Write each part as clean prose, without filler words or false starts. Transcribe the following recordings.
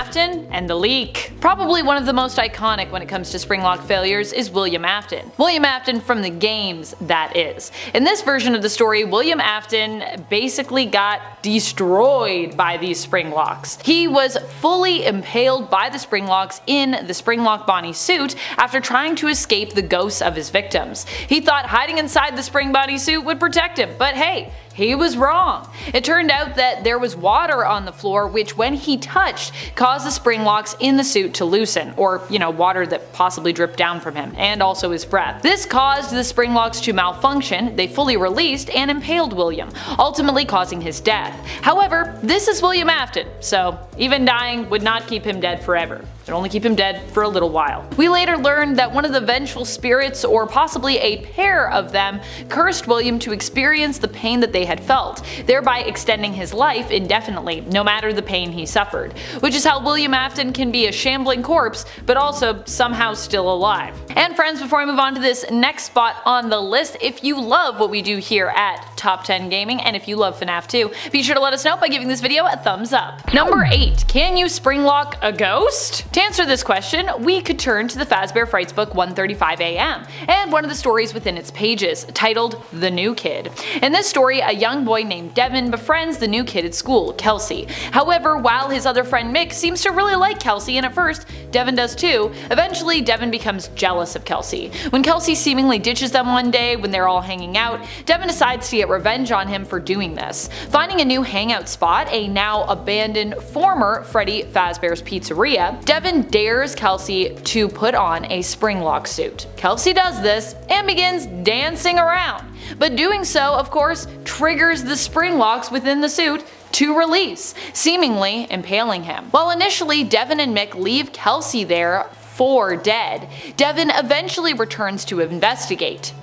Afton and the leak. Probably one of the most iconic when it comes to Springlock failures is William Afton. William Afton from the games, that is. In this version of the story, William Afton basically got destroyed by these Springlocks. He was fully impaled by the Springlocks in the Springlock Bonnie suit after trying to escape the ghosts of his victims. He thought hiding inside the Spring Bonnie suit would protect him, but hey, he was wrong. It turned out that there was water on the floor which, when he touched, caused the Springlocks in the suit to loosen, or water that possibly dripped down from him, and also his breath. This caused the Springlocks to malfunction, they fully released and impaled William, ultimately causing his death. However, this is William Afton, so even dying would not keep him dead forever. It only keep him dead for a little while. We later learned that one of the vengeful spirits, or possibly a pair of them, cursed William to experience the pain that they had felt, thereby extending his life indefinitely, no matter the pain he suffered. Which is how William Afton can be a shambling corpse, but also somehow still alive. And friends, before I move on to this next spot on the list, if you love what we do here at Top 10 Gaming, and if you love FNAF 2, be sure to let us know by giving this video a thumbs up. Number 8. Can you Springlock a ghost? To answer this question, we could turn to the Fazbear Frights book 135 AM, and one of the stories within its pages, titled The New Kid. In this story, a young boy named Devin befriends the new kid at school, Kelsey. However, while his other friend Mick seems to really like Kelsey, and at first, Devin does too, eventually Devin becomes jealous of Kelsey. When Kelsey seemingly ditches them one day when they're all hanging out, Devin decides to get revenge on him for doing this. Finding a new hangout spot, a now abandoned former Freddy Fazbear's Pizzeria, Devin dares Kelsey to put on a Springlock suit. Kelsey does this and begins dancing around, but doing so, of course, triggers the Springlocks within the suit to release, seemingly impaling him. While initially Devin and Mick leave Kelsey there for dead, Devin eventually returns to investigate,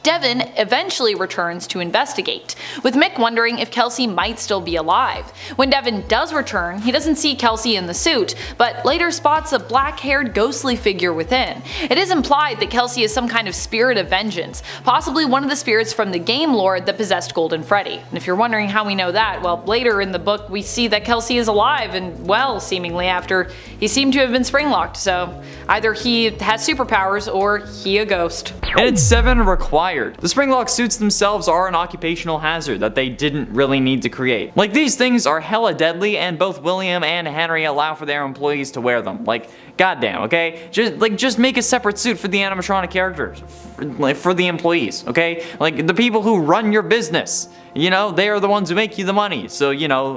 with Mick wondering if Kelsey might still be alive. When Devin does return, he doesn't see Kelsey in the suit, but later spots a black-haired ghostly figure within. It is implied that Kelsey is some kind of spirit of vengeance, possibly one of the spirits from the game lore that possessed Golden Freddy. And if you're wondering how we know that, well, later in the book we see that Kelsey is alive and well, seemingly, after he seemed to have been Springlocked, so either he has superpowers or he a ghost. And it's 7 required. The Springlock suits themselves are an occupational hazard that they didn't really need to create. Like, these things are hella deadly, and both William and Henry allow for their employees to wear them. Like, goddamn, okay? Just make a separate suit for the animatronic characters, for the employees, okay? Like, the people who run your business. They are the ones who make you the money, so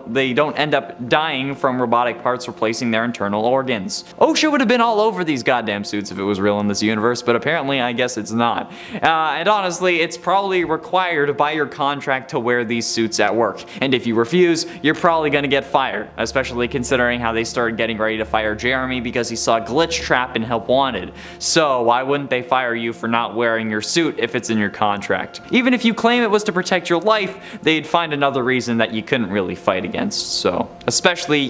they don't end up dying from robotic parts replacing their internal organs. OSHA would have been all over these goddamn suits if it was real in this universe, but apparently I guess it's not. And honestly, it's probably required by your contract to wear these suits at work, and if you refuse, you're probably gonna get fired, especially considering how they started getting ready to fire Jeremy because he saw Glitch Trap in Help Wanted. So why wouldn't they fire you for not wearing your suit if it's in your contract? Even if you claim it was to protect your life, they'd find another reason that you couldn't really fight against, so. Especially,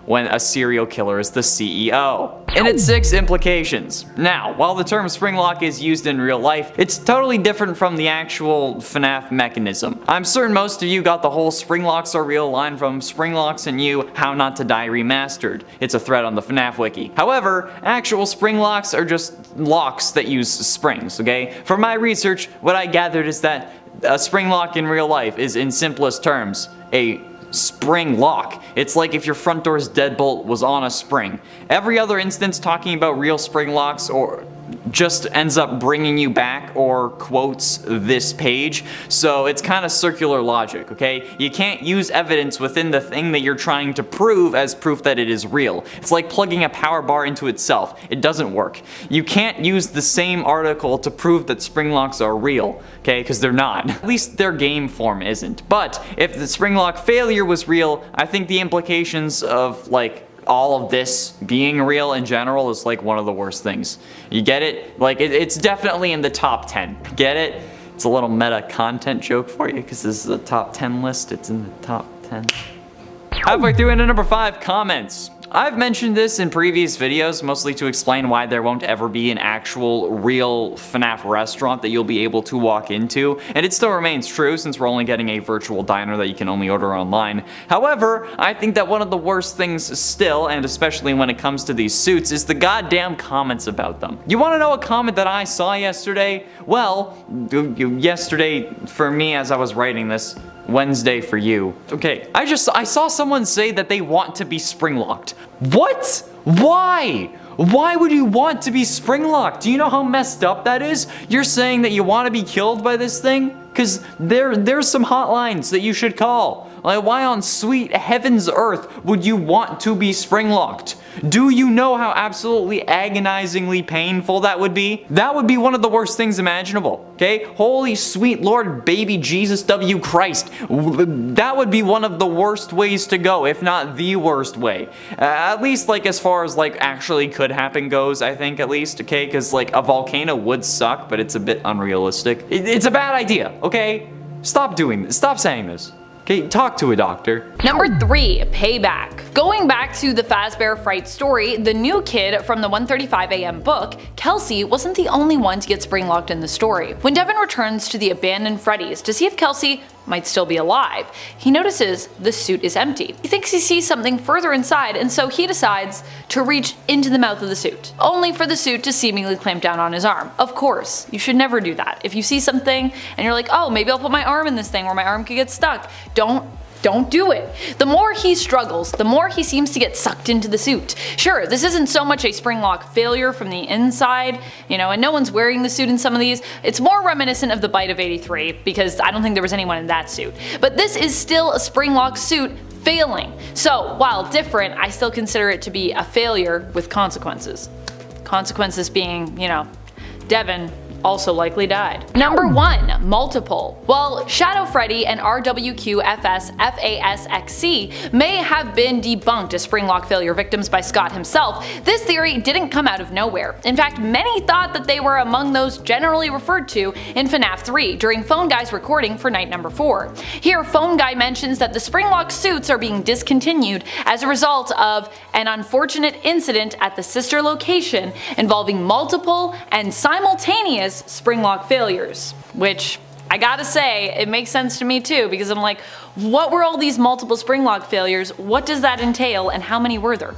when a serial killer is the CEO. And its 6 implications. Now, while the term Springlock is used in real life, it's totally different from the actual FNAF mechanism. I'm certain most of you got the whole Springlocks are real line from Springlocks and You, How Not to Die Remastered. It's a thread on the FNAF wiki. However, actual Springlocks are just locks that use springs, okay? From my research, what I gathered is that a Springlock in real life is, in simplest terms, a spring lock. It's like if your front door's deadbolt was on a spring. Every other instance talking about real spring locks or just ends up bringing you back or quotes this page, so it's kind of circular logic, okay? You can't use evidence within the thing that you're trying to prove as proof that it is real. It's like plugging a power bar into itself. It doesn't work. You can't use the same article to prove that Springlocks are real, okay? Because they're not. At least their game form isn't. But if the Springlock failure was real, I think the implications of, like, all of this being real in general is like one of the worst things. You get it? Like, it's definitely in the top 10. Get it? It's a little meta content joke for you because this is a top 10 list. It's in the top 10. Halfway through into number 5, comments. I've mentioned this in previous videos, mostly to explain why there won't ever be an actual real FNAF restaurant that you'll be able to walk into, and it still remains true since we're only getting a virtual diner that you can only order online. However, I think that one of the worst things still, and especially when it comes to these suits, is the goddamn comments about them. You wanna know a comment that I saw yesterday? Well, yesterday for me as I was writing this, Wednesday for you. Okay, I saw someone say that they want to be spring-locked. What? Why? Why would you want to be spring-locked? Do you know how messed up that is? You're saying that you want to be killed by this thing? Because there's some hotlines that you should call. Like, why on sweet heaven's earth would you want to be spring-locked? Do you know how absolutely agonizingly painful that would be? That would be one of the worst things imaginable, okay? Holy sweet Lord baby Jesus W. Christ. That would be one of the worst ways to go, if not the worst way. At least, like, as far as, like, actually could happen goes, I think, at least, okay? Because, like, a volcano would suck, but it's a bit unrealistic. It's a bad idea, okay? Stop doing this. Stop saying this. Okay, talk to a doctor. Number 3, payback. Going back to the Fazbear Fright story, the new kid from the 1:35 a.m. book, Kelsey, wasn't the only one to get spring-locked in the story. When Devin returns to the abandoned Freddy's to see if Kelsey might still be alive, he notices the suit is empty. He thinks he sees something further inside, and so he decides to reach into the mouth of the suit, only for the suit to seemingly clamp down on his arm. Of course, you should never do that. If you see something and you're like, oh, maybe I'll put my arm in this thing where my arm could get stuck, don't do it. The more he struggles, the more he seems to get sucked into the suit. Sure, this isn't so much a spring-lock failure from the inside, you know, and no one's wearing the suit in some of these. It's more reminiscent of the bite of '83, because I don't think there was anyone in that suit. But this is still a spring-lock suit failing. So, while different, I still consider it to be a failure with consequences. Consequences being, you know, Devin also likely died. Number 1, multiple. Well, Shadow Freddy and RWQFS-FASXC may have been debunked as spring-lock failure victims by Scott himself, this theory didn't come out of nowhere. In fact, many thought that they were among those generally referred to in FNAF 3 during Phone Guy's recording for night number 4. Here, Phone Guy mentions that the spring-lock suits are being discontinued as a result of an unfortunate incident at the sister location involving multiple and simultaneous spring-lock failures, which I gotta say, it makes sense to me too, because I'm like, what were all these multiple spring-lock failures? What does that entail, and how many were there?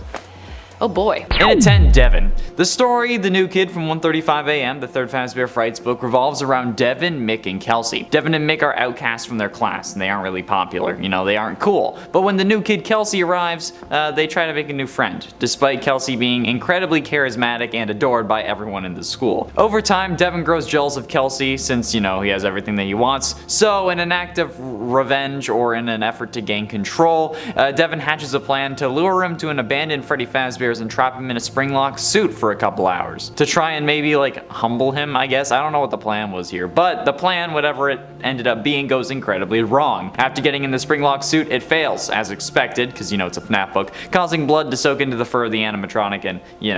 Oh boy. In at 10, Devin. The story, The New Kid from 1:35 a.m., the third Fazbear Frights book, revolves around Devin, Mick, and Kelsey. Devin and Mick are outcasts from their class, and they aren't really popular. You know, they aren't cool. But when the new kid Kelsey arrives, they try to make a new friend, despite Kelsey being incredibly charismatic and adored by everyone in the school. Over time, Devin grows jealous of Kelsey since, you know, he has everything that he wants. So, in an act of revenge or in an effort to gain control, Devin hatches a plan to lure him to an abandoned Freddy Fazbear's and trap him in a spring-lock suit for a couple hours. To try and maybe, like, humble him, I guess. I don't know what the plan was here, but the plan, whatever it ended up being, goes incredibly wrong. After getting in the spring-lock suit, it fails, as expected, because, you know, it's a FNAF book, causing blood to soak into the fur of the animatronic, and, you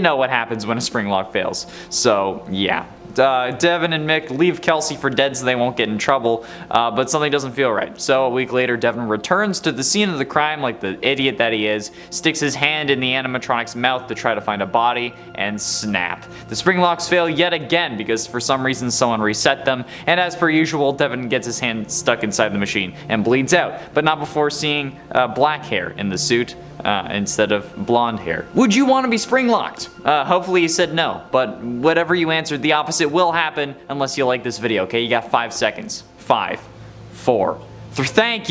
know what happens when a spring-lock fails. So, yeah. Devin and Mick leave Kelsey for dead so they won't get in trouble, but something doesn't feel right. So a week later, Devin returns to the scene of the crime like the idiot that he is, sticks his hand in the animatronic's mouth to try to find a body, and snap. The spring locks fail yet again because for some reason someone reset them, and as per usual, Devin gets his hand stuck inside the machine and bleeds out, but not before seeing black hair in the suit. Instead of blonde hair. Would you want to be spring-locked? Hopefully you said no, but whatever you answered, the opposite will happen unless you like this video, okay? You got 5 seconds. 5, 4, 3. Thank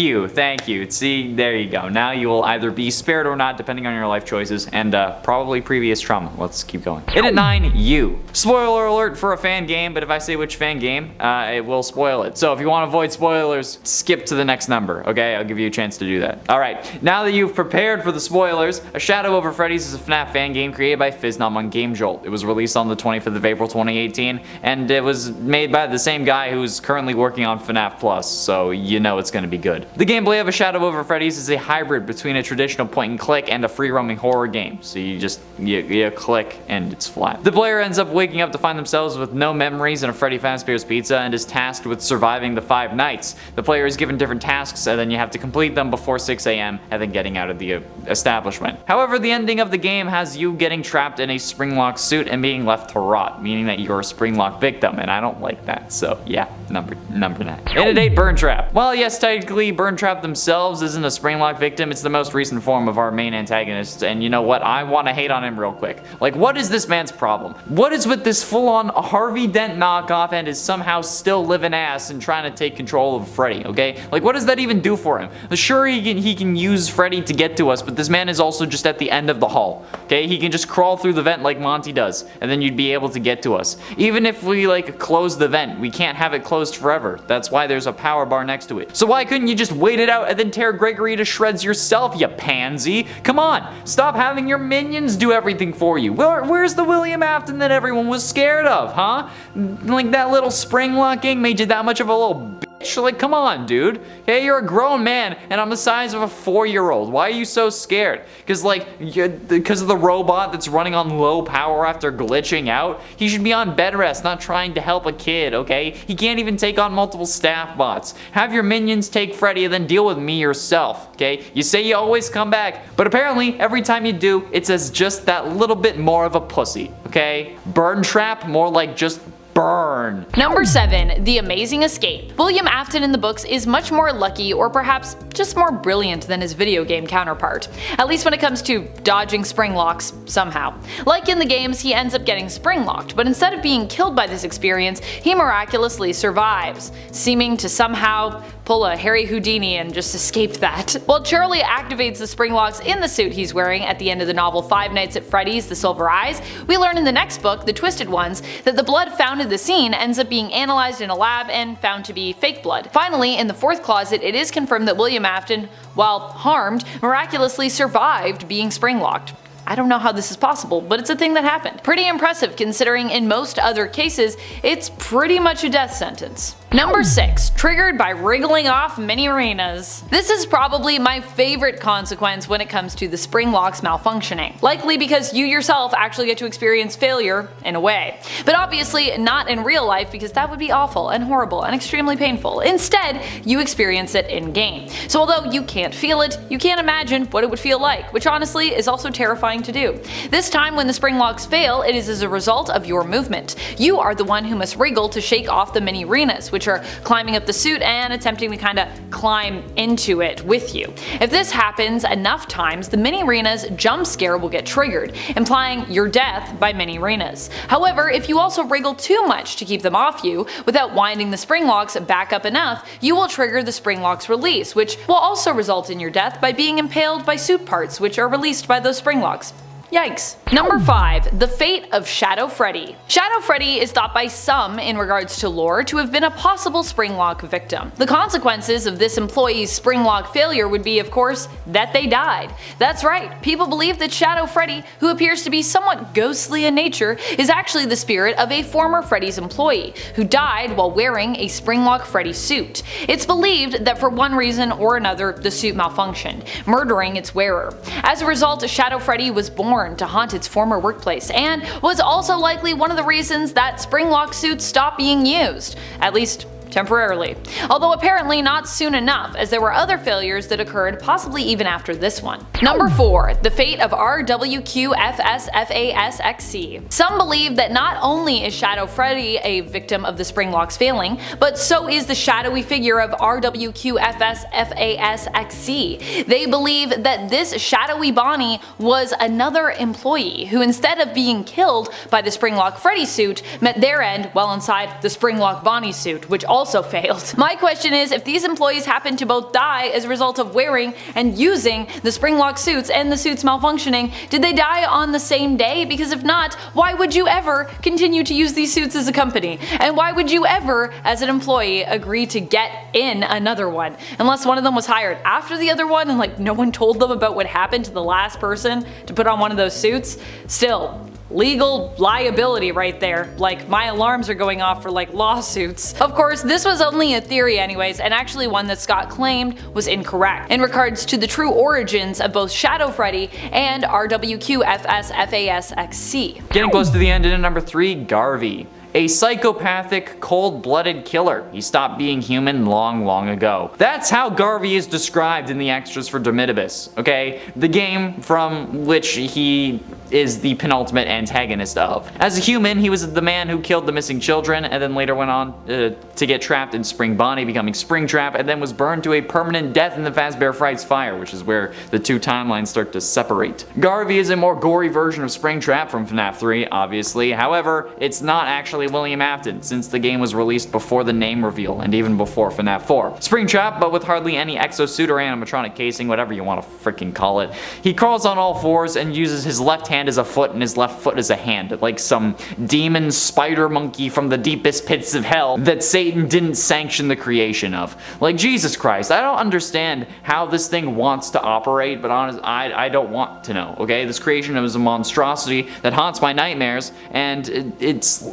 you. See, there you go. Now you will either be spared or not, depending on your life choices, and probably previous trauma. Let's keep going. In at 9, you. Spoiler alert for a fan game, but if I say which fan game, it will spoil it. So if you want to avoid spoilers, skip to the next number, okay? I'll give you a chance to do that. Alright, now that you've prepared for the spoilers, A Shadow Over Freddy's is a FNAF fan game created by Fiznom on Game Jolt. It was released on the 25th of April 2018, and it was made by the same guy who's currently working on FNAF Plus, so you know it's gonna gonna be good. The gameplay of A Shadow Over Freddy's is a hybrid between a traditional point and click and a free-roaming horror game. So you click and it's flat. The player ends up waking up to find themselves with no memories and a Freddy Fazbear's Pizza and is tasked with surviving the 5 nights. The player is given different tasks and then you have to complete them before 6 AM and then getting out of the establishment. However, the ending of the game has you getting trapped in a Springlock suit and being left to rot, meaning that you're a Springlock victim, and I don't like that, so yeah, number 9. Inundate Burn Trap. While yes, technically Burn Trap themselves isn't a Springlock victim, it's the most recent form of our main antagonist, and you know what, I want to hate on him real quick. Like, what is this man's problem? What is with this full-on Harvey Dent knockoff and is somehow still living ass and trying to take control of Freddy, okay? Like, what does that even do for him? Sure, he can use Freddy to get to us, but this man is also just at the end of the hall, okay? He can just crawl through the vent like Monty does, and then you'd be able to get to us. Even if we, like, close the vent, we can't have it closed forever. That's why there's a power bar next to it. So why couldn't you just wait it out and then tear Gregory to shreds yourself, you pansy? Come on, stop having your minions do everything for you. Where's the William Afton that everyone was scared of, huh? Like, that little Springlock gang made you that much of a little bitch? Like, come on, dude. Hey, you're a grown man, and I'm the size of a 4-year-old. Why are you so scared? Because of the robot that's running on low power after glitching out? He should be on bed rest, not trying to help a kid, okay? He can't even take on multiple staff bots. Have your minions take Freddy and then deal with me yourself, okay? You say you always come back, but apparently every time you do, it's as just that little bit more of a pussy, okay? Burn Trap, more like just burn. Number 7. The Amazing Escape. William Afton in the books is much more lucky, or perhaps just more brilliant than his video game counterpart. At least when it comes to dodging Springlocks somehow. Like in the games, he ends up getting Springlocked, but instead of being killed by this experience, he miraculously survives, seeming to somehow pull a Harry Houdini and just escape that. While Charlie activates the Springlocks in the suit he's wearing at the end of the novel Five Nights at Freddy's The Silver Eyes, we learn in the next book, The Twisted Ones, that the blood found in the scene ends up being analyzed in a lab and found to be fake blood. Finally, in the 4th closet, it is confirmed that William Afton, while harmed, miraculously survived being Springlocked. I don't know how this is possible, but it's a thing that happened. Pretty impressive considering in most other cases, it's pretty much a death sentence. Number 6. Triggered by wriggling off mini arenas. This is probably my favorite consequence when it comes to the Springlocks malfunctioning. Likely because you yourself actually get to experience failure in a way. But obviously not in real life because that would be awful and horrible and extremely painful. Instead, you experience it in game. So although you can't feel it, you can't imagine what it would feel like, which honestly is also terrifying to do. This time when the Springlocks fail, it is as a result of your movement. You are the one who must wriggle to shake off the mini arenas, which are climbing up the suit and attempting to kinda climb into it with you. If this happens enough times, the mini arenas jump scare will get triggered, implying your death by mini arenas. However, if you also wriggle too much to keep them off you, without winding the Springlocks back up enough, you will trigger the Springlocks release, which will also result in your death by being impaled by suit parts, which are released by those Springlocks. Yikes. Number 5. The Fate of Shadow Freddy. Shadow Freddy is thought by some, in regards to lore, to have been a possible Springlock victim. The consequences of this employee's Springlock failure would be, of course, that they died. That's right, people believe that Shadow Freddy, who appears to be somewhat ghostly in nature, is actually the spirit of a former Freddy's employee, who died while wearing a Springlock Freddy suit. It's believed that for one reason or another, the suit malfunctioned, murdering its wearer. As a result, Shadow Freddy was born to haunt its former workplace, and was also likely one of the reasons that Springlock suits stopped being used, at least temporarily. Although apparently not soon enough, as there were other failures that occurred possibly even after this one. Number 4. The Fate of RWQFSFASXC. Some believe that not only is Shadow Freddy a victim of the Springlocks failing, but so is the shadowy figure of RWQFSFASXC. They believe that this shadowy Bonnie was another employee who, instead of being killed by the Springlock Freddy suit, met their end while inside the Springlock Bonnie suit, which also failed. My question is, if these employees happen to both die as a result of wearing and using the Springlock suits and the suits malfunctioning, did they die on the same day? Because if not, why would you ever continue to use these suits as a company? And why would you ever, as an employee, agree to get in another one? Unless one of them was hired after the other one and like no one told them about what happened to the last person to put on one of those suits? Still, legal liability right there. Like, my alarms are going off for like lawsuits. Of course, this was only a theory anyways, and actually one that Scott claimed was incorrect in regards to the true origins of both Shadow Freddy and RWQFSFASXC. Getting close to the end, in at number 3, Garvey. A psychopathic, cold-blooded killer. He stopped being human long ago. That's how Garvey is described in the extras for Domitibus, okay? The game from which he is the penultimate antagonist of. As a human, he was the man who killed the missing children, and then later went on to get trapped in Spring Bonnie, becoming Springtrap, and then was burned to a permanent death in the Fazbear Frights fire, which is where the two timelines start to separate. Garvey is a more gory version of Springtrap from FNAF 3, obviously. However, it's not actually William Afton, since the game was released before the name reveal and even before FNAF 4. Springtrap, but with hardly any exosuit or animatronic casing, whatever you want to freaking call it. He crawls on all fours and uses his left hand as a foot and his left foot as a hand, like some demon spider monkey from the deepest pits of hell that Satan didn't sanction the creation of. Like, Jesus Christ, I don't understand how this thing wants to operate, but honestly, I don't want to know, okay? This creation is a monstrosity that haunts my nightmares, and it's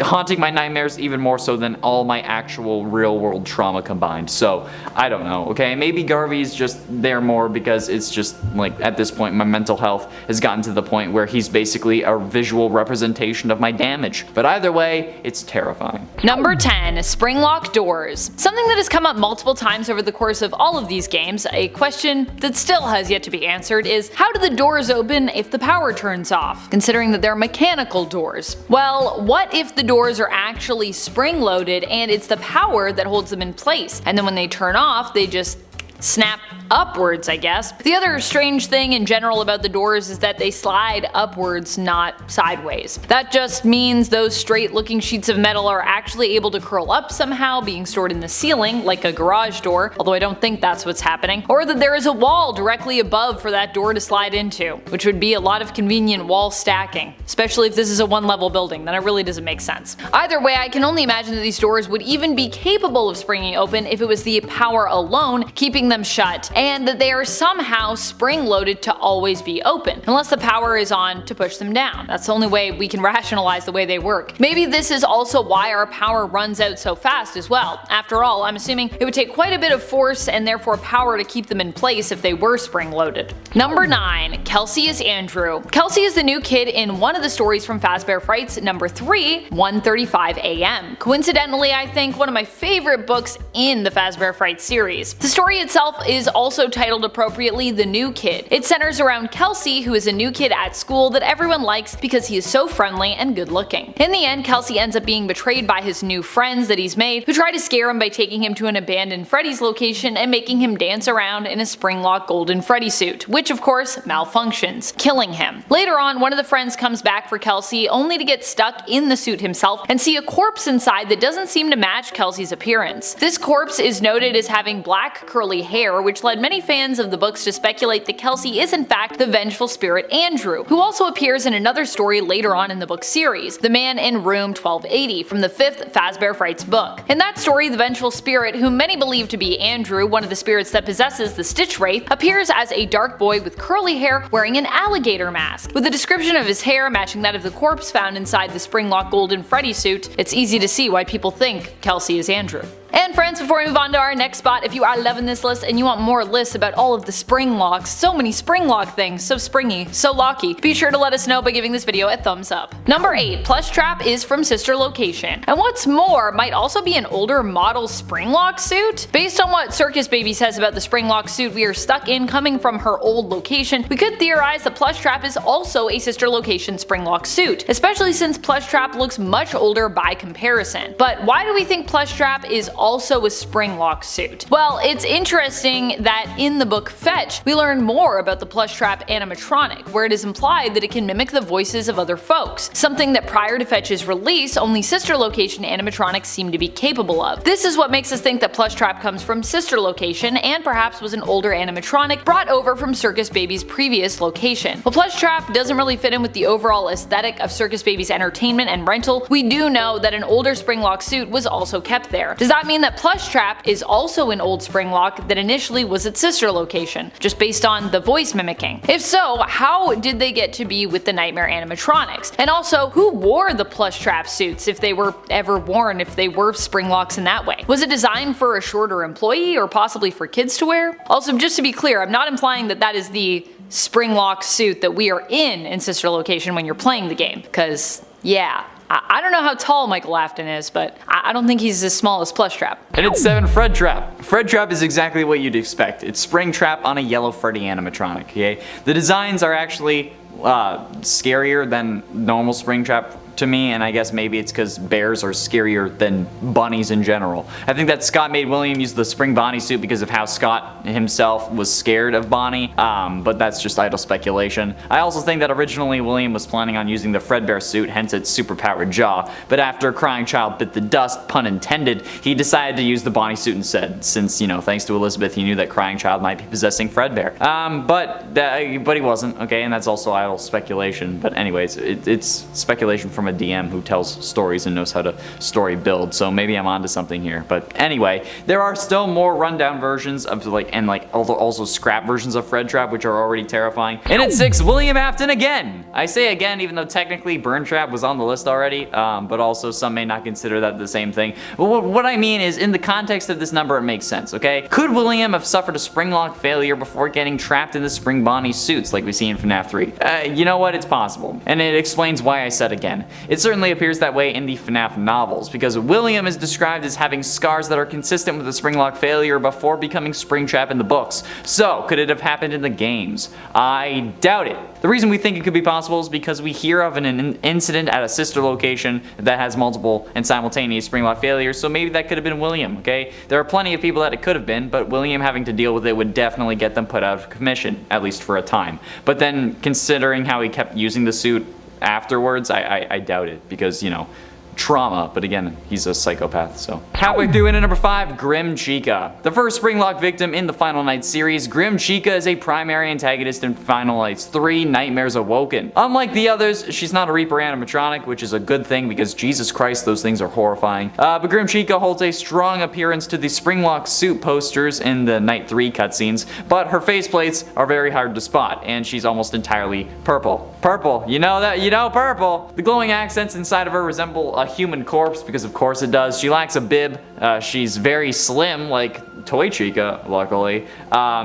haunting my nightmares even more so than all my actual real world trauma combined. So I don't know, okay? Maybe Garvey's just there more because it's just like, at this point, my mental health has gotten to the point where he's basically a visual representation of my damage. But either way, it's terrifying. Number 10, Springlock doors. Something that has come up multiple times over the course of all of these games, a question that still has yet to be answered, is how do the doors open if the power turns off, considering that they're mechanical doors? Well, what if the doors are actually spring-loaded and it's the power that holds them in place, and then when they turn off, they just snap upwards, I guess. The other strange thing in general about the doors is that they slide upwards, not sideways. That just means those straight looking sheets of metal are actually able to curl up somehow, being stored in the ceiling, like a garage door, although I don't think that's what's happening, or that there is a wall directly above for that door to slide into, which would be a lot of convenient wall stacking, especially if this is a one-level building. Then it really doesn't make sense. Either way, I can only imagine that these doors would even be capable of springing open if it was the power alone keeping them shut, and that they are somehow spring-loaded to always be open, unless the power is on to push them down. That's the only way we can rationalize the way they work. Maybe this is also why our power runs out so fast as well. After all, I'm assuming it would take quite a bit of force and therefore power to keep them in place if they were spring-loaded. Number 9, Kelsey is Andrew. Kelsey is the new kid in one of the stories from Fazbear Frights, number 3, 1:35 AM. Coincidentally, I think one of my favorite books in the Fazbear Frights series. The story itself is also titled appropriately The New Kid. It centers around Kelsey, who is a new kid at school that everyone likes because he is so friendly and good looking. In the end, Kelsey ends up being betrayed by his new friends that he's made, who try to scare him by taking him to an abandoned Freddy's location and making him dance around in a Springlock golden Freddy suit, which of course malfunctions, killing him. Later on, one of the friends comes back for Kelsey only to get stuck in the suit himself and see a corpse inside that doesn't seem to match Kelsey's appearance. This corpse is noted as having black curly hair, which led many fans of the books to speculate that Kelsey is in fact the vengeful spirit Andrew, who also appears in another story later on in the book series, The Man in Room 1280 from the 5th Fazbear Frights book. In that story, the vengeful spirit, whom many believe to be Andrew, one of the spirits that possesses the Stitch Wraith, appears as a dark boy with curly hair wearing an alligator mask. With a description of his hair matching that of the corpse found inside the Springlock golden Freddy suit, it's easy to see why people think Kelsey is Andrew. And friends, before we move on to our next spot, if you are loving this list and you want more lists about all of the Springlocks, so many Springlock things, so springy, so locky, be sure to let us know by giving this video a thumbs up. Number 8, Plush Trap is from Sister Location. And what's more, might also be an older model Springlock suit? Based on what Circus Baby says about the Springlock suit we are stuck in coming from her old location, we could theorize that Plush Trap is also a Sister Location Springlock suit, especially since Plush Trap looks much older by comparison. But why do we think Plush Trap is also a Springlock suit? Well, it's interesting that in the book Fetch, we learn more about the Plush Trap animatronic, where it is implied that it can mimic the voices of other folks, something that prior to Fetch's release, only Sister Location animatronics seem to be capable of. This is what makes us think that Plush Trap comes from Sister Location and perhaps was an older animatronic brought over from Circus Baby's previous location. While Plush Trap doesn't really fit in with the overall aesthetic of Circus Baby's entertainment and rental, we do know that an older Springlock suit was also kept there. Does that mean mean that Plushtrap is also an old Springlock that initially was its sister location, just based on the voice mimicking? If so, how did they get to be with the Nightmare Animatronics? And also, who wore the Plushtrap suits if they were ever worn, if they were Springlocks in that way? Was it designed for a shorter employee or possibly for kids to wear? Also, just to be clear, I'm not implying that that is the Springlock suit that we are in Sister Location when you're playing the game, because yeah, I don't know how tall Michael Afton is, but I don't think he's as small as Plushtrap. And it's 7 Fred Trap. Fred Trap is exactly what you'd expect. It's Springtrap on a yellow Freddy animatronic, okay? The designs are actually scarier than normal Springtrap to me, and I guess maybe it's because bears are scarier than bunnies in general. I think that Scott made William use the Spring Bonnie suit because of how Scott himself was scared of Bonnie, but that's just idle speculation. I also think that originally William was planning on using the Fredbear suit, hence its superpowered jaw, but after Crying Child bit the dust, pun intended, he decided to use the Bonnie suit instead, since, you know, thanks to Elizabeth, he knew that Crying Child might be possessing Fredbear. But he wasn't, okay, and that's also idle speculation, but anyways, it's speculation from a DM who tells stories and knows how to story build, so maybe I'm onto something here. But anyway, there are still more rundown versions of also scrap versions of Fred Trap, which are already terrifying. And at 6, William Afton again. I say again, even though technically Burn Trap was on the list already, but also some may not consider that the same thing. But what I mean is, in the context of this number, it makes sense, okay? Could William have suffered a Springlock failure before getting trapped in the Spring Bonnie suits like we see in FNAF 3? You know what? It's possible. And it explains why I said again. It certainly appears that way in the FNAF novels, because William is described as having scars that are consistent with the Springlock failure before becoming Springtrap in the books. So, could it have happened in the games? I doubt it. The reason we think it could be possible is because we hear of an incident at a sister location that has multiple and simultaneous Springlock failures, so maybe that could have been William, okay? There are plenty of people that it could have been, but William having to deal with it would definitely get them put out of commission, at least for a time. But then, considering how he kept using the suit afterwards, I doubt it, because, you know, trauma, but again, he's a psychopath, so. Halfway through into number 5, Grim Chica. The first Springlock victim in the Final Nights series, Grim Chica is a primary antagonist in Final Nights 3, Nightmares Awoken. Unlike the others, she's not a Reaper animatronic, which is a good thing because Jesus Christ, those things are horrifying. But Grim Chica holds a strong appearance to the Springlock suit posters in the Night 3 cutscenes, but her faceplates are very hard to spot, and she's almost entirely purple. Purple, you know that, you know purple! The glowing accents inside of her resemble a human corpse, because of course it does. She lacks a bib. She's very slim, like Toy Chica, luckily,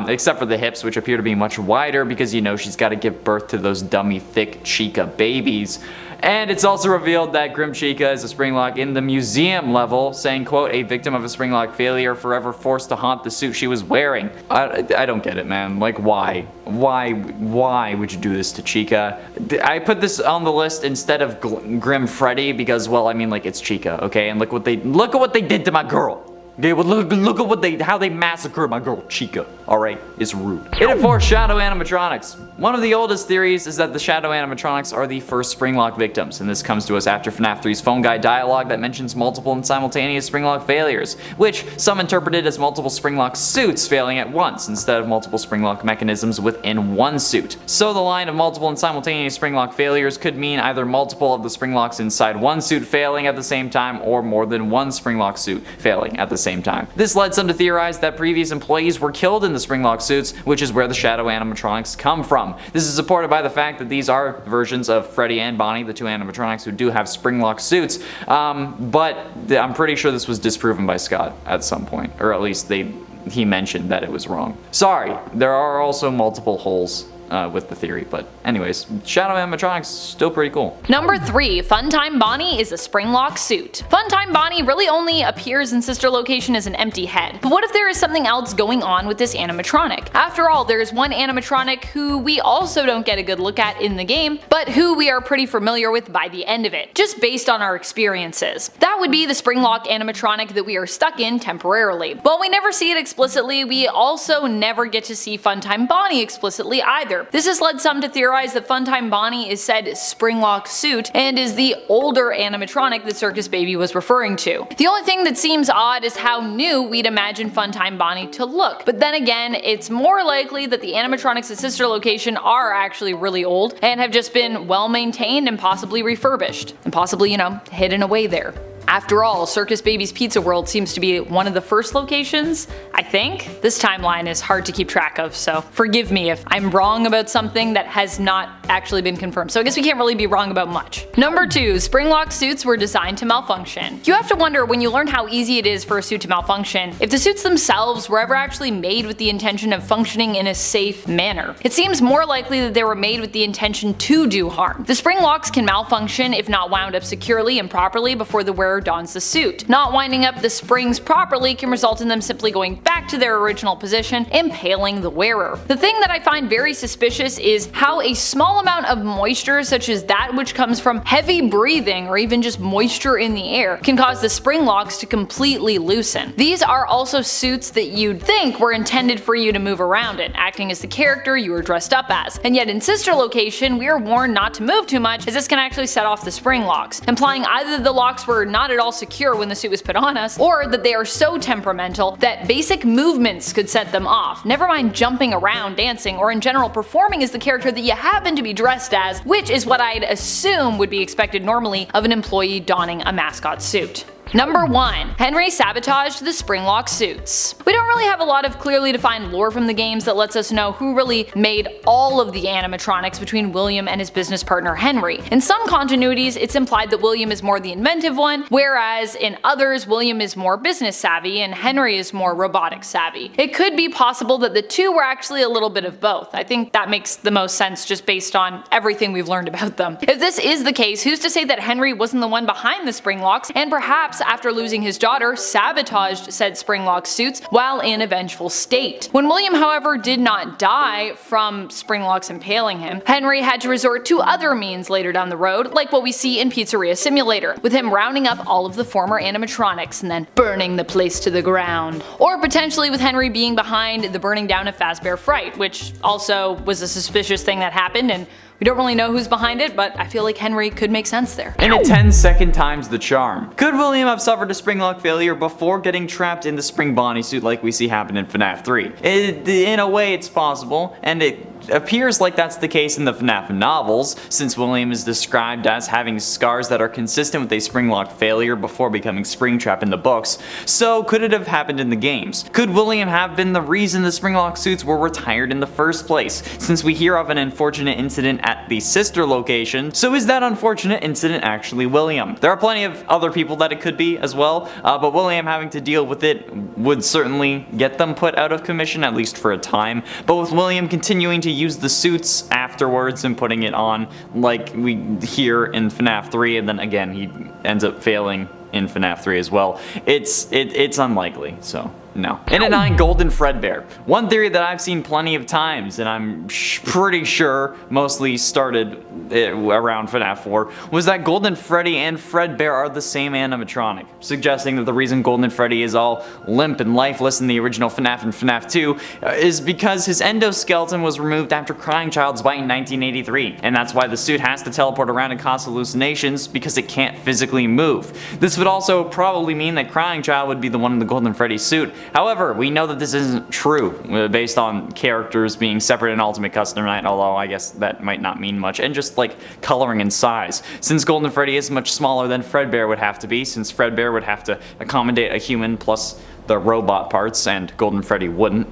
except for the hips, which appear to be much wider because, you know, she's got to give birth to those dummy thick Chica babies. And it's also revealed that Grim Chica is a Springlock in the museum level, saying, quote, a victim of a Springlock failure forever forced to haunt the suit she was wearing. I don't get it, man. Like, why? Why would you do this to Chica? I put this on the list instead of Grim Freddy because, well, I mean, like, it's Chica, okay? And look at what they did to my girl. Okay, well, look at how they massacred my girl Chica. Alright, it's rude. In at 4, Shadow Animatronics. One of the oldest theories is that the Shadow Animatronics are the first Springlock victims, and this comes to us after FNAF 3's phone guide dialogue that mentions multiple and simultaneous Springlock failures, which some interpreted as multiple Springlock suits failing at once instead of multiple Springlock mechanisms within one suit. So the line of multiple and simultaneous Springlock failures could mean either multiple of the Springlocks inside one suit failing at the same time, or more than one Springlock suit failing at the same time. This led some to theorize that previous employees were killed in the Springlock suits, which is where the Shadow Animatronics come from. This is supported by the fact that these are versions of Freddy and Bonnie, the two animatronics who do have Springlock suits, but I'm pretty sure this was disproven by Scott at some point, or at least he mentioned that it was wrong. Sorry, there are also multiple holes with the theory, but anyways, Shadow Animatronics still pretty cool. Number 3, Funtime Bonnie is a Springlock suit. Funtime Bonnie really only appears in Sister Location as an empty head, but what if there is something else going on with this animatronic? After all, there is one animatronic who we also don't get a good look at in the game, but who we are pretty familiar with by the end of it, just based on our experiences. That would be the Springlock animatronic that we are stuck in temporarily. While we never see it explicitly, we also never get to see Funtime Bonnie explicitly either. This has led some to theorize that Funtime Bonnie is said Springlock suit and is the older animatronic that Circus Baby was referring to. The only thing that seems odd is how new we'd imagine Funtime Bonnie to look, but then again, it's more likely that the animatronics at Sister Location are actually really old and have just been well maintained and possibly refurbished, and possibly, you know, hidden away there. After all, Circus Baby's Pizza World seems to be one of the first locations, I think? This timeline is hard to keep track of, so forgive me if I'm wrong about something that has not actually been confirmed, so I guess we can't really be wrong about much. Number 2. Springlock suits were designed to malfunction. You have to wonder, when you learn how easy it is for a suit to malfunction, if the suits themselves were ever actually made with the intention of functioning in a safe manner. It seems more likely that they were made with the intention to do harm. The spring locks can malfunction if not wound up securely and properly before the wearer dons the suit. Not winding up the springs properly can result in them simply going back to their original position, impaling the wearer. The thing that I find very suspicious is how a small amount of moisture, such as that which comes from heavy breathing or even just moisture in the air, can cause the spring locks to completely loosen. These are also suits that you'd think were intended for you to move around in, acting as the character you were dressed up as. And yet in Sister Location, we are warned not to move too much, as this can actually set off the spring locks, implying either the locks were not at all secure when the suit was put on us, or that they are so temperamental that basic movements could set them off, never mind jumping around, dancing, or in general performing as the character that you happen to be dressed as, which is what I'd assume would be expected normally of an employee donning a mascot suit. Number 1. Henry sabotaged the Springlock suits. We don't really have a lot of clearly defined lore from the games that lets us know who really made all of the animatronics between William and his business partner Henry. In some continuities, it's implied that William is more the inventive one, whereas in others, William is more business savvy and Henry is more robotic savvy. It could be possible that the two were actually a little bit of both. I think that makes the most sense just based on everything we've learned about them. If this is the case, who's to say that Henry wasn't the one behind the Springlocks, and perhaps after losing his daughter, sabotaged said Springlock suits while in a vengeful state. When William, however, did not die from Springlocks impaling him, Henry had to resort to other means later down the road, like what we see in Pizzeria Simulator, with him rounding up all of the former animatronics and then burning the place to the ground. Or potentially with Henry being behind the burning down of Fazbear Fright, which also was a suspicious thing that happened, and we don't really know who's behind it, but I feel like Henry could make sense there. In a 10-second times the charm. Could William have suffered a Springlock failure before getting trapped in the Spring Bonnie suit like we see happen in FNAF 3? In a way it's possible, and it appears like that's the case in the FNAF novels, since William is described as having scars that are consistent with a Springlock failure before becoming Springtrap in the books. So could it have happened in the games? Could William have been the reason the Springlock suits were retired in the first place, since we hear of an unfortunate incident at the sister location? So is that unfortunate incident actually William? There are plenty of other people that it could be as well, but William having to deal with it would certainly get them put out of commission, at least for a time. But with William continuing to use the suits afterwards and putting it on like we hear in FNAF 3, and then again he ends up failing in FNAF 3 as well, it's unlikely, so no. In a 9, Golden Fredbear. One theory that I've seen plenty of times, and I'm pretty sure mostly started around FNAF 4, was that Golden Freddy and Fredbear are the same animatronic, suggesting that the reason Golden Freddy is all limp and lifeless in the original FNAF and FNAF 2 is because his endoskeleton was removed after Crying Child's bite in 1983, and that's why the suit has to teleport around and cause hallucinations, because it can't physically move. This would also probably mean that Crying Child would be the one in the Golden Freddy suit. However, we know that this isn't true, based on characters being separate in Ultimate Custom Night, although I guess that might not mean much, and just like coloring and size, since Golden Freddy is much smaller than Fredbear would have to be, since Fredbear would have to accommodate a human plus the robot parts, and Golden Freddy wouldn't,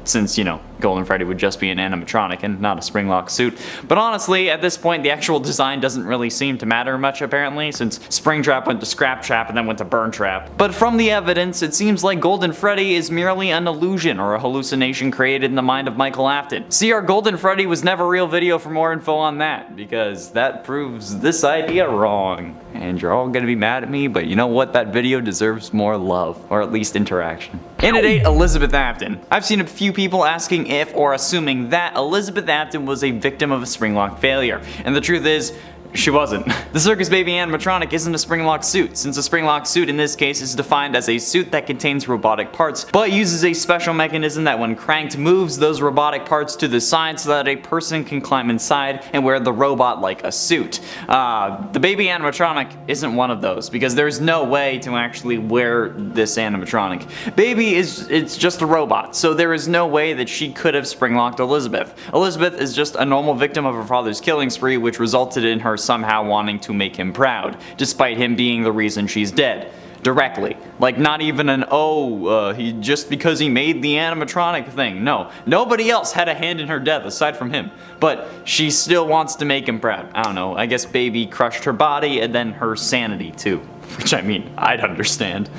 since, you know, Golden Freddy would just be an animatronic and not a Springlock suit. But honestly, at this point, the actual design doesn't really seem to matter much apparently, since Springtrap went to Scrap Trap and then went to Burn Trap. But from the evidence, it seems like Golden Freddy is merely an illusion or a hallucination created in the mind of Michael Afton. See our Golden Freddy was never real video for more info on that, because that proves this idea wrong. And you're all gonna be mad at me, but you know what? That video deserves more love, or at least interaction. In at 8, Elizabeth Afton. I've seen a few people asking if, or assuming that, Elizabeth Afton was a victim of a Springlock failure. And the truth is, she wasn't. The Circus Baby animatronic isn't a Springlock suit, since a Springlock suit in this case is defined as a suit that contains robotic parts, but uses a special mechanism that when cranked moves those robotic parts to the side so that a person can climb inside and wear the robot like a suit. The Baby animatronic isn't one of those, because there's no way to actually wear this animatronic. Baby it's just a robot, so there is no way that she could have Springlocked Elizabeth. Elizabeth is just a normal victim of her father's killing spree, which resulted in her somehow wanting to make him proud, despite him being the reason she's dead. Directly. Like, not even an, he just because he made the animatronic thing. No. Nobody else had a hand in her death aside from him. But she still wants to make him proud. I don't know. I guess baby crushed her body and then her sanity too. Which, I mean, I'd understand.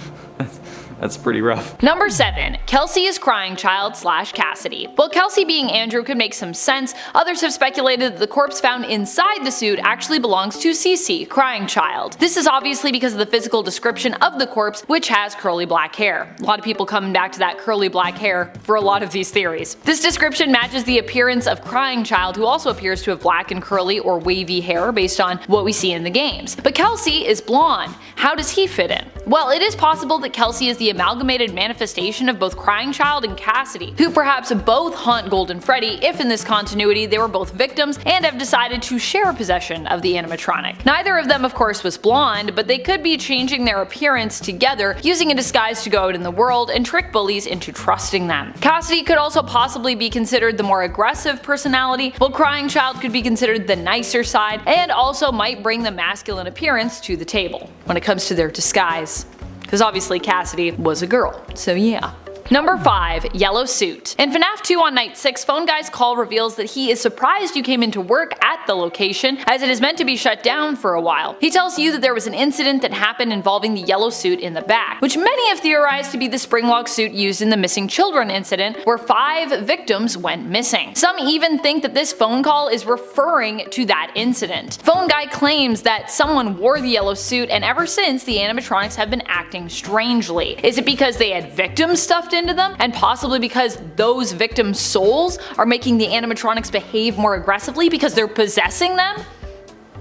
That's pretty rough. Number 7. Kelsey is crying child / Cassidy. While Kelsey being Andrew could make some sense, others have speculated that the corpse found inside the suit actually belongs to Cece, crying child. This is obviously because of the physical description of the corpse, which has curly black hair. A lot of people coming back to that curly black hair for a lot of these theories. This description matches the appearance of crying child, who also appears to have black and curly or wavy hair based on what we see in the games. But Kelsey is blonde. How does he fit in? Well, it is possible that Kelsey is the amalgamated manifestation of both Crying Child and Cassidy, who perhaps both haunt Golden Freddy if in this continuity they were both victims and have decided to share possession of the animatronic. Neither of them of course was blonde, but they could be changing their appearance together, using a disguise to go out in the world and trick bullies into trusting them. Cassidy could also possibly be considered the more aggressive personality, while Crying Child could be considered the nicer side, and also might bring the masculine appearance to the table when it comes to their disguise. Because obviously Cassidy was a girl, so yeah. Number 5. Yellow Suit. In FNAF 2 on night 6, Phone Guy's call reveals that he is surprised you came into work at the location, as it is meant to be shut down for a while. He tells you that there was an incident that happened involving the yellow suit in the back, which many have theorized to be the Springlock suit used in the missing children incident, where 5 victims went missing. Some even think that this phone call is referring to that incident. Phone Guy claims that someone wore the yellow suit, and ever since the animatronics have been acting strangely. Is it because they had victims stuffed into them, and possibly because those victims' souls are making the animatronics behave more aggressively because they're possessing them?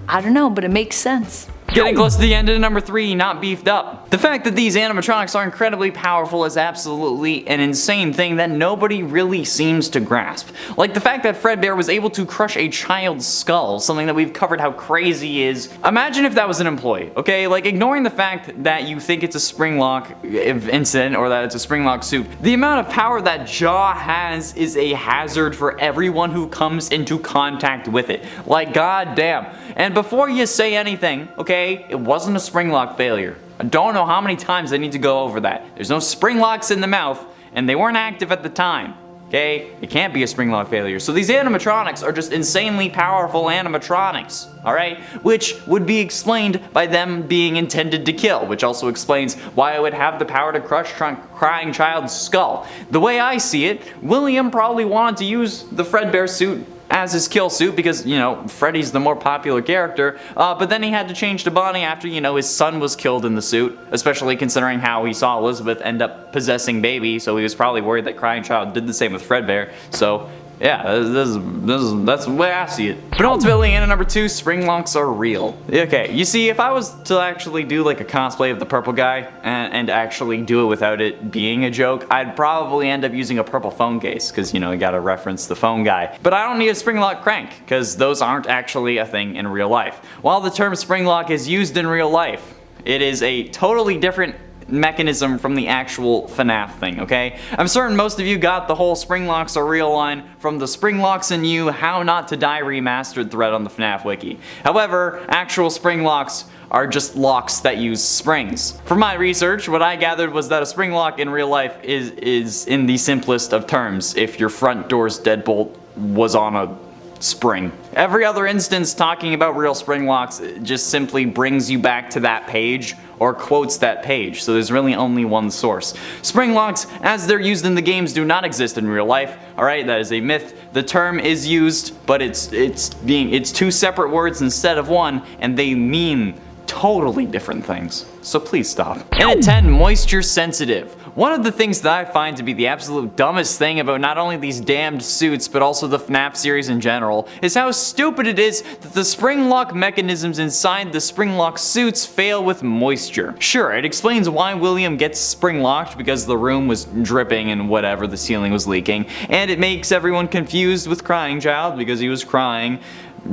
I don't know, but it makes sense. Getting close to the end of number 3, not beefed up. The fact that these animatronics are incredibly powerful is absolutely an insane thing that nobody really seems to grasp. Like the fact that Fredbear was able to crush a child's skull, something that we've covered how crazy is. Imagine if that was an employee, okay? Like, ignoring the fact that you think it's a Springlock incident or that it's a Springlock suit, the amount of power that Jaw has is a hazard for everyone who comes into contact with it. Like, goddamn. And before you say anything, okay, it wasn't a Springlock failure. I don't know how many times I need to go over that. There's no Springlocks in the mouth, and they weren't active at the time. Okay? It can't be a Springlock failure. So these animatronics are just insanely powerful animatronics. Alright? Which would be explained by them being intended to kill, which also explains why it would have the power to crush Crying Child's skull. The way I see it, William probably wanted to use the Fredbear suit as his kill suit because, you know, Freddy's the more popular character, but then he had to change to Bonnie after, you know, his son was killed in the suit, especially considering how he saw Elizabeth end up possessing Baby, so he was probably worried that Crying Child did the same with Fredbear, so yeah, that's the way I see it. But ultimately, in number 2, Springlocks are real. Okay, you see, if I was to actually do like a cosplay of the purple guy and actually do it without it being a joke, I'd probably end up using a purple phone case, because, you know, you gotta reference the phone guy. But I don't need a Springlock crank, because those aren't actually a thing in real life. While the term Springlock is used in real life, it is a totally different mechanism from the actual FNAF thing, okay? I'm certain most of you got the whole Springlocks are real line from the Springlocks and You How Not to Die remastered thread on the FNAF wiki. However, actual Springlocks are just locks that use springs. From my research, what I gathered was that a Springlock in real life is in the simplest of terms if your front door's deadbolt was on a spring. Every other instance talking about real Springlocks just simply brings you back to that page or quotes that page, so there's really only one source. Springlocks, as they're used in the games, do not exist in real life. Alright, that is a myth. The term is used, but it's 2 separate words instead of one, and they mean totally different things. So please stop. And at 10, moisture sensitive. One of the things that I find to be the absolute dumbest thing about not only these damned suits, but also the FNAF series in general, is how stupid it is that the Springlock mechanisms inside the Springlock suits fail with moisture. Sure, it explains why William gets Springlocked because the room was dripping and whatever, the ceiling was leaking, and it makes everyone confused with Crying Child because he was crying,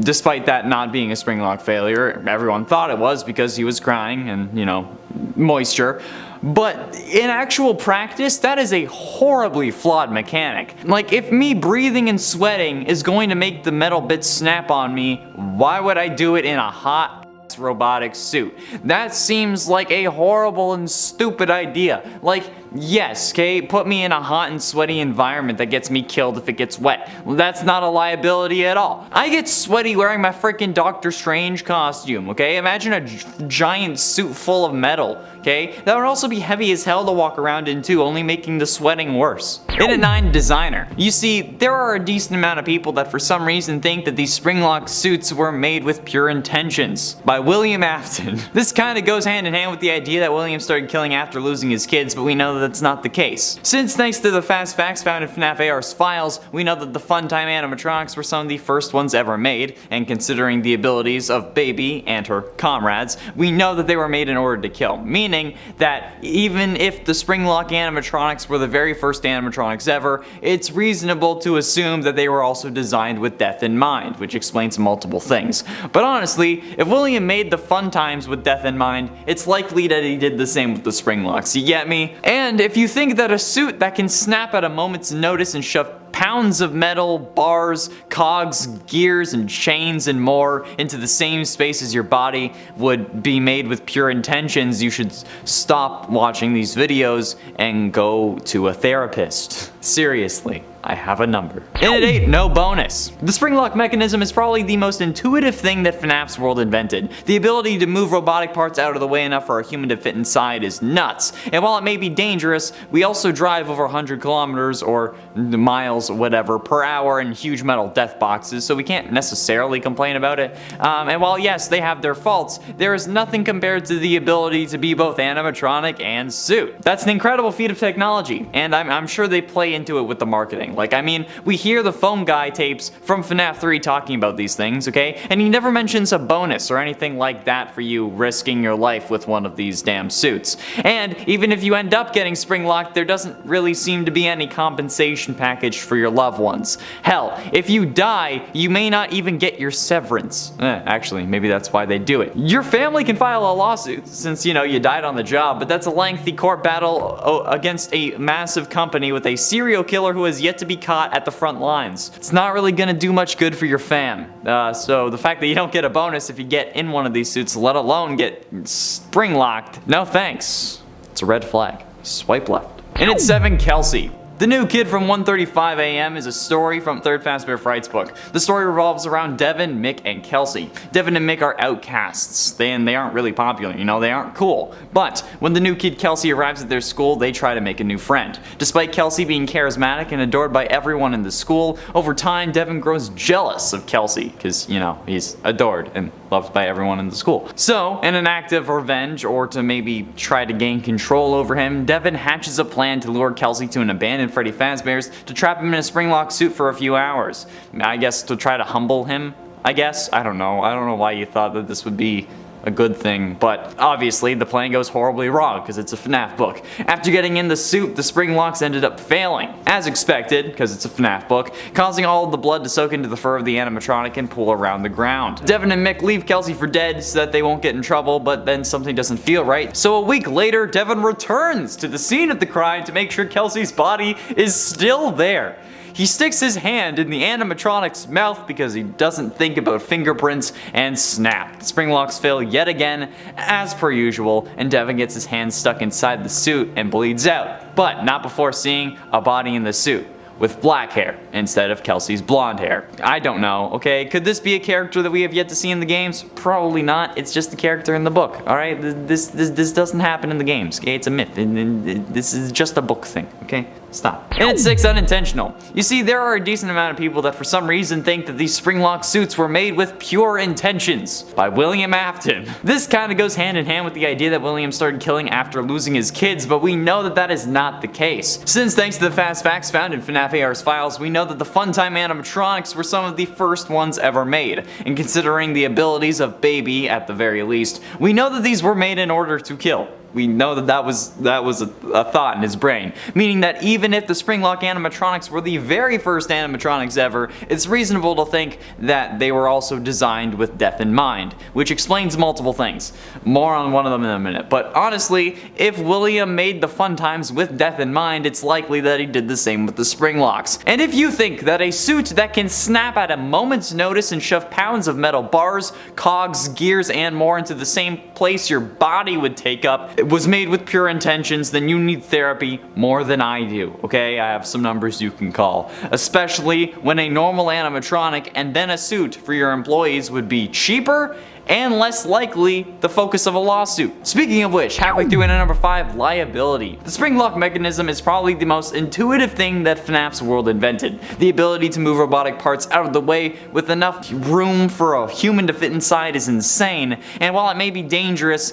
Despite that not being a Springlock failure, everyone thought it was because he was crying and, you know, moisture. But in actual practice, that is a horribly flawed mechanic. Like, if me breathing and sweating is going to make the metal bits snap on me, why would I do it in a hot robotic suit? That seems like a horrible and stupid idea. Like, yes, okay, put me in a hot and sweaty environment that gets me killed if it gets wet. Well, that's not a liability at all. I get sweaty wearing my freaking Doctor Strange costume, okay? Imagine a giant suit full of metal, okay? That would also be heavy as hell to walk around in too, only making the sweating worse. In at 9, designer. You see, there are a decent amount of people that for some reason think that these Springlock suits were made with pure intentions. By William Afton. This kind of goes hand in hand with the idea that William started killing after losing his kids, but we know that that's not the case. Since thanks to the fast facts found in FNAF AR's files, we know that the Funtime animatronics were some of the first ones ever made, and considering the abilities of Baby and her comrades, we know that they were made in order to kill, meaning that even if the Springlock animatronics were the very first animatronics ever, it's reasonable to assume that they were also designed with death in mind, which explains multiple things. But honestly, if William made the Funtimes with death in mind, it's likely that he did the same with the Springlocks, you get me? And if you think that a suit that can snap at a moment's notice and shove pounds of metal, bars, cogs, gears, and chains and more into the same space as your body would be made with pure intentions, you should stop watching these videos and go to a therapist. Seriously. I have a number. In at 8, no bonus. The Springlock mechanism is probably the most intuitive thing that FNAF's world invented. The ability to move robotic parts out of the way enough for a human to fit inside is nuts. And while it may be dangerous, we also drive over 100 kilometers or miles, whatever, per hour in huge metal death boxes, so we can't necessarily complain about it. And while yes, they have their faults, there is nothing compared to the ability to be both animatronic and suit. That's an incredible feat of technology, and I'm sure they play into it with the marketing. Like, I mean, we hear the Foam Guy tapes from FNAF 3 talking about these things, okay? And he never mentions a bonus or anything like that for you risking your life with one of these damn suits. And even if you end up getting Springlocked, there doesn't really seem to be any compensation package for your loved ones. Hell, if you die, you may not even get your severance. Actually, maybe that's why they do it. Your family can file a lawsuit since, you know, you died on the job, but that's a lengthy court battle against a massive company with a serial killer who has yet to be caught at the front lines. It's not really gonna do much good for your fam. So the fact that you don't get a bonus if you get in one of these suits, let alone get Springlocked, no thanks. It's a red flag. Swipe left. And at 7, Kelsey. The New Kid from 1:35 AM is a story from Third Fazbear Fright's book. The story revolves around Devin, Mick, and Kelsey. Devin and Mick are outcasts. They aren't really popular, you know, they aren't cool. But when the new kid Kelsey arrives at their school, they try to make a new friend. Despite Kelsey being charismatic and adored by everyone in the school, over time Devin grows jealous of Kelsey, because, you know, he's adored and loved by everyone in the school. So, in an act of revenge, or to maybe try to gain control over him, Devin hatches a plan to lure Kelsey to an abandoned Freddy Fazbear's to trap him in a Springlock suit for a few hours. I guess to try to humble him, I guess? I don't know why you thought that this would be a good thing, but obviously the plan goes horribly wrong because it's a FNAF book. After getting in the suit, the Springlocks ended up failing, as expected, because it's a FNAF book, causing all of the blood to soak into the fur of the animatronic and pool around the ground. Devin and Mick leave Kelsey for dead so that they won't get in trouble, but then something doesn't feel right. So a week later, Devin returns to the scene of the crime to make sure Kelsey's body is still there. He sticks his hand in the animatronic's mouth because he doesn't think about fingerprints, and snap. The Springlocks fail yet again, as per usual, and Devin gets his hand stuck inside the suit and bleeds out. But not before seeing a body in the suit, with black hair instead of Kelsey's blonde hair. I don't know, okay? Could this be a character that we have yet to see in the games? Probably not. It's just a character in the book, alright? This doesn't happen in the games, okay? It's a myth. This is just a book thing, okay? Stop. And at 6, unintentional. You see, there are a decent amount of people that for some reason think that these Springlock suits were made with pure intentions. By William Afton. This kind of goes hand in hand with the idea that William started killing after losing his kids, but we know that that is not the case. Since thanks to the fast facts found in FNAF AR's files, we know that the Funtime animatronics were some of the first ones ever made. And considering the abilities of Baby, at the very least, we know that these were made in order to kill. we know that was a thought in his brain. Meaning that even if the Springlock animatronics were the very first animatronics ever, it's reasonable to think that they were also designed with death in mind, which explains multiple things. More on one of them in a minute. But honestly, if William made the fun times with death in mind, it's likely that he did the same with the Springlocks. And if you think that a suit that can snap at a moment's notice and shove pounds of metal bars, cogs, gears, and more into the same place your body would take up, it was made with pure intentions, then you need therapy more than I do, okay? I have some numbers you can call. Especially when a normal animatronic and then a suit for your employees would be cheaper and less likely the focus of a lawsuit. Speaking of which, halfway through into number 5, liability. The Springlock mechanism is probably the most intuitive thing that FNAF's world invented. The ability to move robotic parts out of the way with enough room for a human to fit inside is insane, and while it may be dangerous,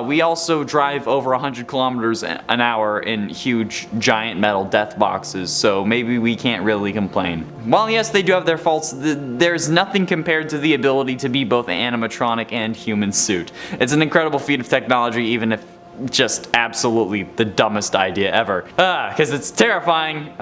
we also drive over 100 kilometers an hour in huge giant metal death boxes, so maybe we can't really complain. While yes, they do have their faults, there's nothing compared to the ability to be both an animatronic and human suit. It's an incredible feat of technology, even if just absolutely the dumbest idea ever. Because it's terrifying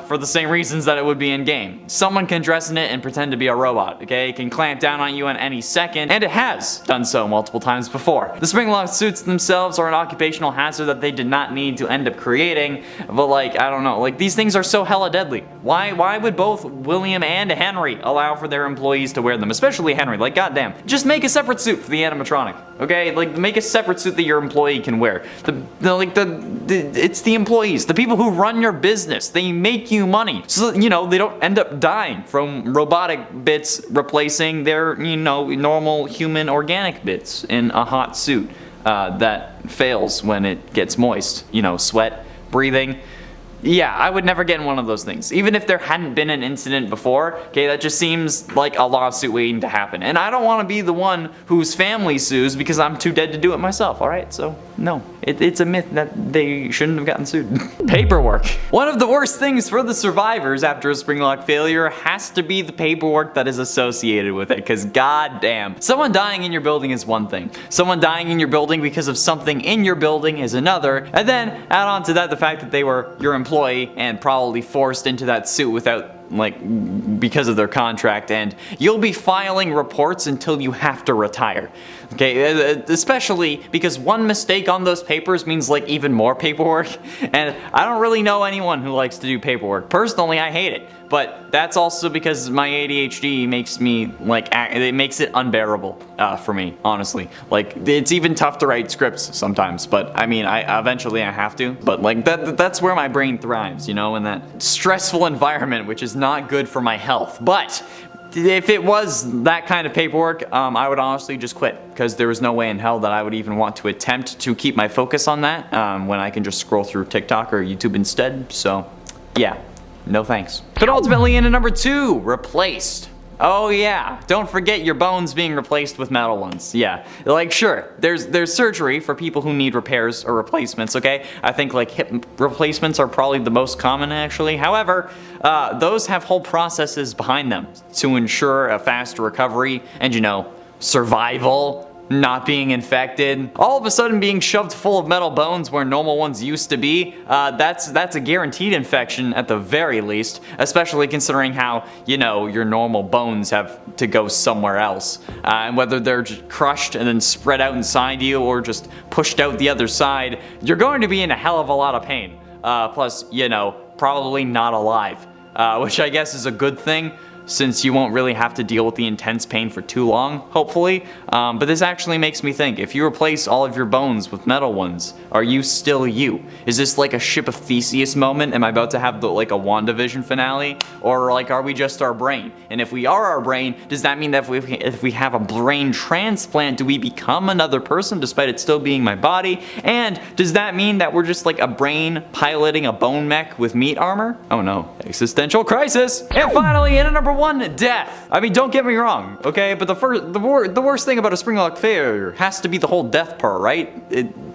for the same reasons that it would be in game. Someone can dress in it and pretend to be a robot, okay? It can clamp down on you in any second, and it has done so multiple times before. The Springlock suits themselves are an occupational hazard that they did not need to end up creating, but like, I don't know, like these things are so hella deadly. Why would both William and Henry allow for their employees to wear them? Especially Henry, like goddamn. Just make a separate suit for the animatronic, okay? Like make a separate suit that your employee can wear. It's the employees, the people who run your business. They make you money, so that, you know, they don't end up dying from robotic bits replacing their, you know, normal human organic bits in a hot suit that fails when it gets moist. You know, sweat, breathing. Yeah, I would never get in one of those things. Even if there hadn't been an incident before, okay, that just seems like a lawsuit waiting to happen. And I don't want to be the one whose family sues because I'm too dead to do it myself, alright? So, no. It's a myth that they shouldn't have gotten sued. Paperwork. One of the worst things for the survivors after a Springlock failure has to be the paperwork that is associated with it, because goddamn. Someone dying in your building is one thing. Someone dying in your building because of something in your building is another. And then add on to that the fact that they were your employee and probably forced into that suit without, like, because of their contract, and you'll be filing reports until you have to retire. Okay, especially because one mistake on those papers means like even more paperwork, and I don't really know anyone who likes to do paperwork. Personally, I hate it, but that's also because my ADHD makes me like, it makes it unbearable for me, honestly. Like, it's even tough to write scripts sometimes, but I mean, eventually I have to, but like that's where my brain thrives, you know, in that stressful environment, which is not good for my health. But if it was that kind of paperwork, I would honestly just quit, because there was no way in hell that I would even want to attempt to keep my focus on that when I can just scroll through TikTok or YouTube instead. So yeah, no thanks. But ultimately, into number 2, replaced. Oh yeah, don't forget your bones being replaced with metal ones. Yeah, like sure, there's surgery for people who need repairs or replacements, okay? I think like hip replacements are probably the most common actually. However, those have whole processes behind them to ensure a fast recovery and, you know, survival. Not being infected, all of a sudden being shoved full of metal bones where normal ones used to be, that's a guaranteed infection at the very least, especially considering how, you know, your normal bones have to go somewhere else. And whether they're just crushed and then spread out inside you or just pushed out the other side, you're going to be in a hell of a lot of pain. Plus, you know, probably not alive, which I guess is a good thing, since you won't really have to deal with the intense pain for too long, hopefully. But this actually makes me think, if you replace all of your bones with metal ones, are you still you? Is this like a Ship of Theseus moment? Am I about to have like a WandaVision finale? Or like, are we just our brain? And if we are our brain, does that mean that if we have a brain transplant, do we become another person despite it still being my body? And does that mean that we're just like a brain piloting a bone mech with meat armor? Oh no, existential crisis! And finally, in at number one, death. I mean, don't get me wrong, okay? But the worst thing about a Springlock failure has to be the whole death part, right?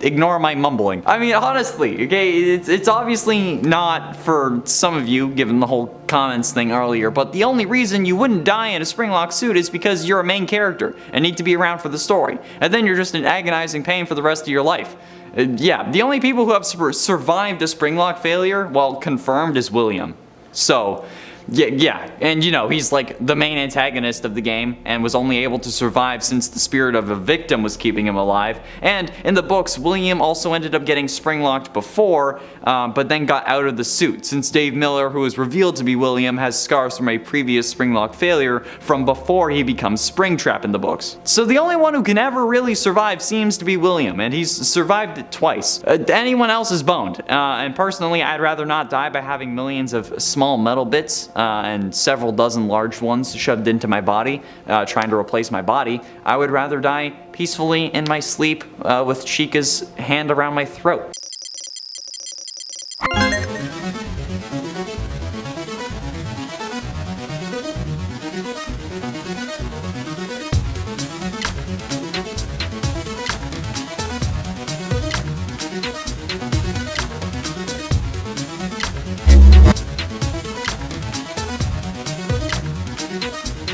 Ignore my mumbling. I mean, honestly, okay, it's obviously not for some of you, given the whole comments thing earlier, but the only reason you wouldn't die in a Springlock suit is because you're a main character and need to be around for the story. And then you're just in agonizing pain for the rest of your life. Yeah, the only people who have survived a Springlock failure, well, confirmed, is William. So, yeah, and you know, he's like the main antagonist of the game and was only able to survive since the spirit of a victim was keeping him alive. And in the books, William also ended up getting Springlocked before, but then got out of the suit, since Dave Miller, who was revealed to be William, has scars from a previous Springlock failure from before he becomes Springtrap in the books. So the only one who can ever really survive seems to be William, and he's survived it twice. Anyone else is boned, and personally, I'd rather not die by having millions of small metal bits and several dozen large ones shoved into my body, trying to replace my body. I would rather die peacefully in my sleep with Chica's hand around my throat.